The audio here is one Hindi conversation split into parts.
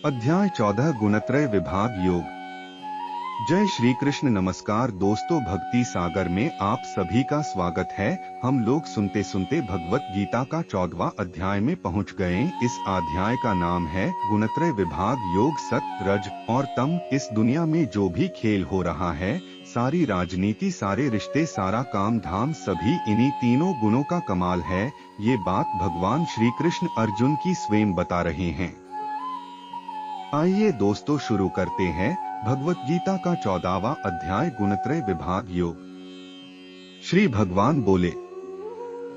अध्याय 14 गुणत्रय विभाग योग। जय श्री कृष्ण। नमस्कार दोस्तों, भक्ति सागर में आप सभी का स्वागत है। हम लोग सुनते सुनते भगवत गीता का 14वां अध्याय में पहुंच गए। इस अध्याय का नाम है गुणत्रय विभाग योग। सत्य, रज और तम। इस दुनिया में जो भी खेल हो रहा है, सारी राजनीति, सारे रिश्ते, सारा काम धाम, सभी इन्हीं तीनों गुणों का कमाल है। ये बात भगवान श्री कृष्ण अर्जुन की स्वयं बता रहे हैं। आइए दोस्तों शुरू करते हैं भगवत गीता का 14वां अध्याय गुणत्रय विभाग योग। श्री भगवान बोले,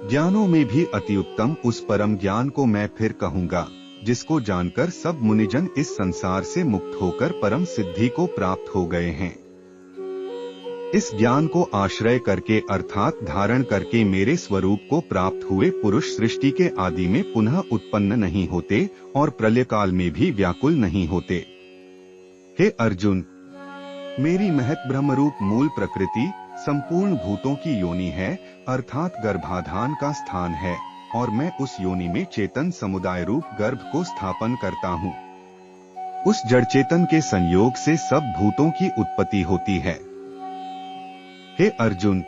ज्ञानों में भी अति उत्तम उस परम ज्ञान को मैं फिर कहूंगा, जिसको जानकर सब मुनिजन इस संसार से मुक्त होकर परम सिद्धि को प्राप्त हो गए हैं। इस ज्ञान को आश्रय करके अर्थात धारण करके मेरे स्वरूप को प्राप्त हुए पुरुष सृष्टि के आदि में पुनः उत्पन्न नहीं होते और प्रलय काल में भी व्याकुल नहीं होते। हे अर्जुन, मेरी महत ब्रह्मरूप मूल प्रकृति संपूर्ण भूतों की योनि है, अर्थात गर्भाधान का स्थान है, और मैं उस योनि में चेतन समुदाय रूप गर्भ को स्थापन करता हूँ। उस जड़ चेतन के संयोग से सब भूतों की उत्पत्ति होती है। हे अर्जुन,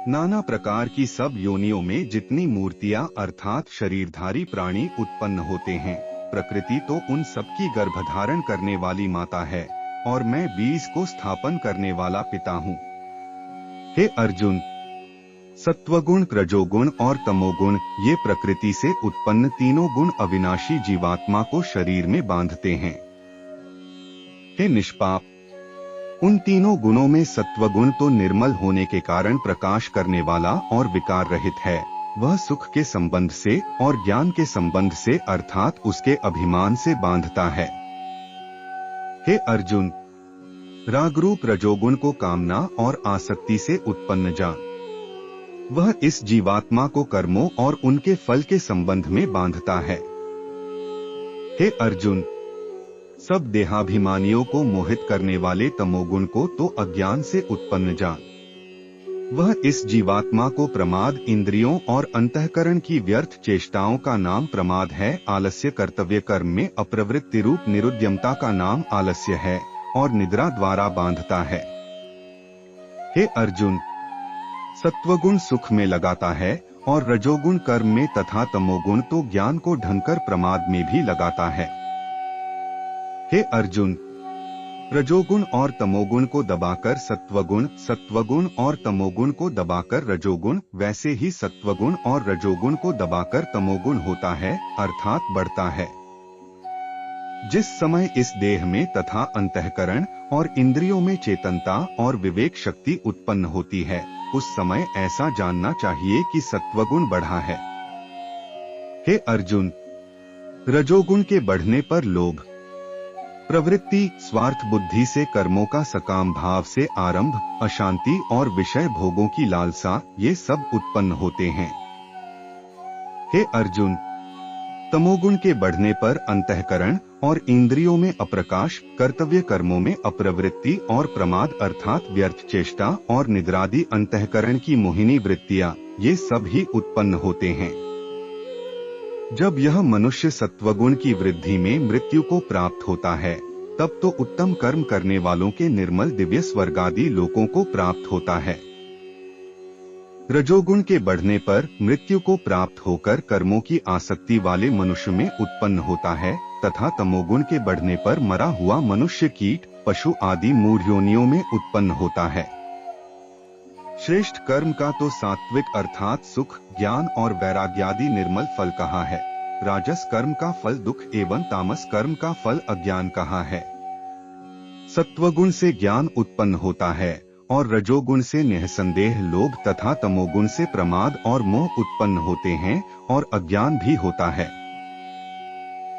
नाना प्रकार की सब योनियों में जितनी मूर्तियां अर्थात शरीरधारी प्राणी उत्पन्न होते हैं, प्रकृति तो उन सबकी गर्भधारण करने वाली माता है, और मैं बीज को स्थापन करने वाला पिता हूँ। हे अर्जुन, सत्वगुण, रजोगुण और तमोगुण ये प्रकृति से उत्पन्न तीनों गुण अविनाशी जीवात्मा को शरीर में बांधते हैं। हे निष्पाप, उन तीनों गुणों में सत्वगुण तो निर्मल होने के कारण प्रकाश करने वाला और विकार रहित है। वह सुख के संबंध से और ज्ञान के संबंध से अर्थात उसके अभिमान से बांधता है। हे अर्जुन, रागरूप रजोगुण को कामना और आसक्ति से उत्पन्न जान। वह इस जीवात्मा को कर्मों और उनके फल के संबंध में बांधता है। हे अर्जुन, सब देहाभिमानियों को मोहित करने वाले तमोगुण को तो अज्ञान से उत्पन्न जान। वह इस जीवात्मा को प्रमाद, इंद्रियों और अंतःकरण की व्यर्थ चेष्टाओं का नाम प्रमाद है। आलस्य, कर्तव्य कर्म में अप्रवृत्ति रूप निरुद्यमता का नाम आलस्य है, और निद्रा द्वारा बांधता है। हे अर्जुन, सत्वगुण सुख में लगाता है और रजोगुण कर्म में तथा तमोगुण तो ज्ञान को ढंकर प्रमाद में भी लगाता है। हे अर्जुन, रजोगुण और तमोगुण को दबाकर सत्वगुण, सत्वगुण और तमोगुण को दबाकर रजोगुण, वैसे ही सत्वगुण और रजोगुण को दबाकर तमोगुण होता है, अर्थात बढ़ता है। जिस समय इस देह में तथा अंतःकरण और इंद्रियों में चेतनता और विवेक शक्ति उत्पन्न होती है, उस समय ऐसा जानना चाहिए कि सत्वगुण बढ़ा है। हे अर्जुन, रजोगुण के बढ़ने पर लोभ, प्रवृत्ति, स्वार्थ बुद्धि से कर्मों का सकाम भाव से आरंभ, अशांति और विषय भोगों की लालसा, ये सब उत्पन्न होते हैं। हे अर्जुन, तमोगुण के बढ़ने पर अंतःकरण और इंद्रियों में अप्रकाश, कर्तव्य कर्मों में अप्रवृत्ति और प्रमाद अर्थात व्यर्थ चेष्टा और निद्रादि अंतःकरण की मोहिनी वृत्तियां, ये सब ही उत्पन्न होते हैं। जब यह मनुष्य सत्वगुण की वृद्धि में मृत्यु को प्राप्त होता है, तब तो उत्तम कर्म करने वालों के निर्मल दिव्य स्वर्गादि लोकों को प्राप्त होता है। रजोगुण के बढ़ने पर मृत्यु को प्राप्त होकर कर्मों की आसक्ति वाले मनुष्य में उत्पन्न होता है, तथा तमोगुण के बढ़ने पर मरा हुआ मनुष्य कीट, पशु आदि मूढ़ योनियों में उत्पन्न होता है। श्रेष्ठ कर्म का तो सात्विक अर्थात सुख, ज्ञान और वैराग्यादि निर्मल फल कहा है। राजस कर्म का फल दुख एवं तामस कर्म का फल अज्ञान कहा है। सत्वगुण से ज्ञान उत्पन्न होता है और रजोगुण से निःसंदेह लोभ तथा तमोगुण से प्रमाद और मोह उत्पन्न होते हैं और अज्ञान भी होता है।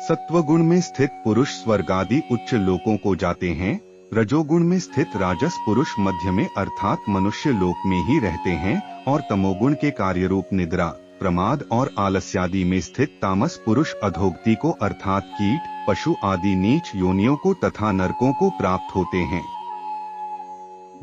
सत्वगुण में स्थित पुरुष स्वर्गादि उच्च लोकों को जाते हैं, रजोगुण में स्थित राजस पुरुष मध्य में अर्थात मनुष्य लोक में ही रहते हैं, और तमोगुण के कार्य रूप निद्रा, प्रमाद और आलस्यादि में स्थित तामस पुरुष अधोगति को अर्थात कीट, पशु आदि नीच योनियों को तथा नरकों को प्राप्त होते हैं।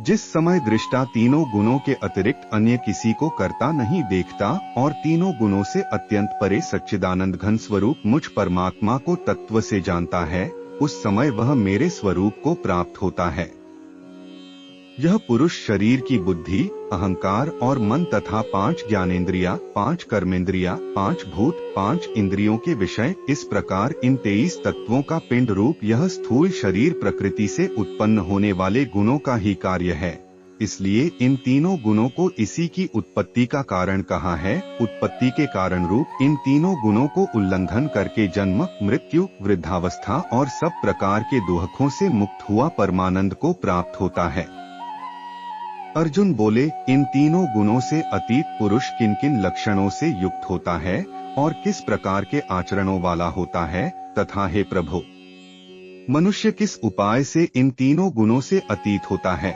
जिस समय दृष्टा तीनों गुणों के अतिरिक्त अन्य किसी को करता नहीं देखता और तीनों गुणों से अत्यंत परे सच्चिदानंद घन स्वरूप मुझ परमात्मा को तत्व से जानता है, उस समय वह मेरे स्वरूप को प्राप्त होता है। यह पुरुष शरीर की बुद्धि, अहंकार और मन तथा 5 ज्ञानेंद्रिया, 5 कर्मेंद्रिया, 5 भूत, 5 इंद्रियों के विषय, इस प्रकार इन 23 तत्वों का पिंड रूप यह स्थूल शरीर प्रकृति से उत्पन्न होने वाले गुणों का ही कार्य है। इसलिए इन तीनों गुणों को इसी की उत्पत्ति का कारण कहा है। उत्पत्ति के कारण रूप इन तीनों गुणों को उल्लंघन करके जन्म, मृत्यु, वृद्धावस्था और सब प्रकार के दुखों से मुक्त हुआ परमानंद को प्राप्त होता है। अर्जुन बोले, इन तीनों गुणों से अतीत पुरुष किन किन लक्षणों से युक्त होता है और किस प्रकार के आचरणों वाला होता है, तथा हे प्रभु, मनुष्य किस उपाय से इन तीनों गुणों से अतीत होता है।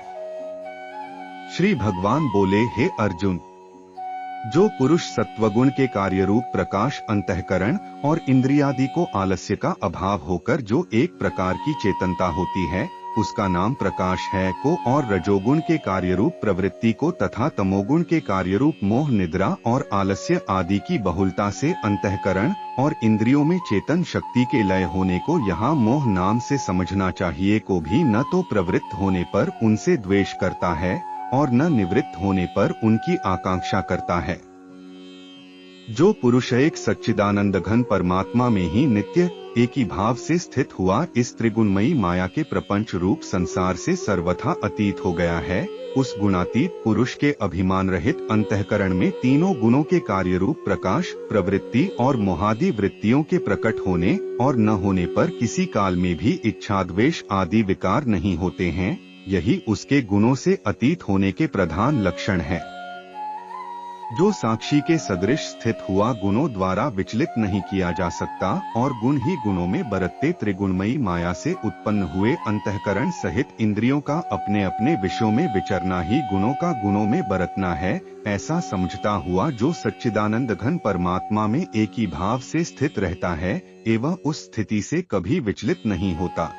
श्री भगवान बोले, हे अर्जुन, जो पुरुष सत्वगुण के कार्य रूप प्रकाश, अंतःकरण और इंद्रियादि को आलस्य का अभाव होकर जो एक प्रकार की चेतनता होती है, उसका नाम प्रकाश है को, और रजोगुण के कार्य रूप प्रवृत्ति को तथा तमोगुण के कार्य रूप मोह, निद्रा और आलस्य आदि की बहुलता से अंतःकरण और इंद्रियों में चेतन शक्ति के लय होने को यहाँ मोह नाम से समझना चाहिए, को भी न तो प्रवृत्त होने पर उनसे द्वेष करता है और न निवृत्त होने पर उनकी आकांक्षा करता है। जो पुरुष एक सच्चिदानंद घन परमात्मा में ही नित्य एक ही भाव से स्थित हुआ इस त्रिगुणमयी माया के प्रपंच रूप संसार से सर्वथा अतीत हो गया है, उस गुणातीत पुरुष के अभिमान रहित अंतःकरण में तीनों गुणों के कार्य रूप प्रकाश, प्रवृत्ति और मोहादि वृत्तियों के प्रकट होने और न होने पर किसी काल में भी इच्छा, द्वेष आदि विकार नहीं होते हैं। यही उसके गुणों से अतीत होने के प्रधान लक्षण है। जो साक्षी के सदृश स्थित हुआ गुणों द्वारा विचलित नहीं किया जा सकता और गुण ही गुणों में बरतते त्रिगुणमयी माया से उत्पन्न हुए अंतःकरण सहित इंद्रियों का अपने अपने विषयों में विचरना ही गुणों का गुणों में बरतना है, ऐसा समझता हुआ जो सच्चिदानंद घन परमात्मा में एक ही भाव से स्थित रहता है एवं उस स्थिति से कभी विचलित नहीं होता।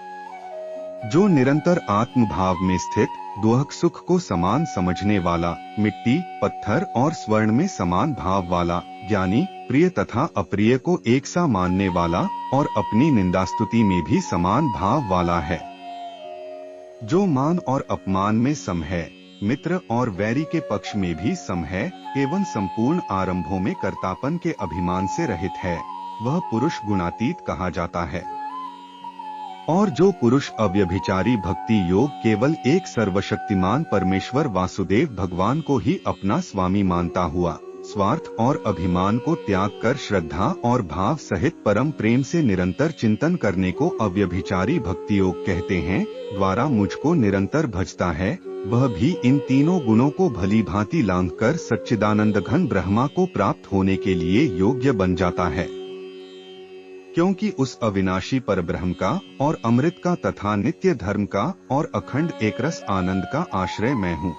जो निरंतर आत्म भाव में स्थित, दुख सुख को समान समझने वाला, मिट्टी, पत्थर और स्वर्ण में समान भाव वाला, ज्ञानी, प्रिय तथा अप्रिय को एक सा मानने वाला और अपनी निंदास्तुति में भी समान भाव वाला है। जो मान और अपमान में सम है, मित्र और वैरी के पक्ष में भी सम है एवं संपूर्ण आरंभों में कर्तापन के अभिमान से रहित है, वह पुरुष गुणातीत कहा जाता है। और जो पुरुष अव्यभिचारी भक्ति योग केवल एक सर्वशक्तिमान परमेश्वर वासुदेव भगवान को ही अपना स्वामी मानता हुआ, स्वार्थ और अभिमान को त्याग कर श्रद्धा और भाव सहित परम प्रेम से निरंतर चिंतन करने को अव्यभिचारी भक्ति योग कहते हैं, द्वारा मुझको निरंतर भजता है, वह भी इन तीनों गुणों को भली भांति लांघकर सच्चिदानंद घन ब्रह्मा को प्राप्त होने के लिए योग्य बन जाता है। क्योंकि उस अविनाशी परब्रह्म का और अमृत का तथा नित्य धर्म का और अखंड एकरस आनंद का आश्रय मैं हूँ।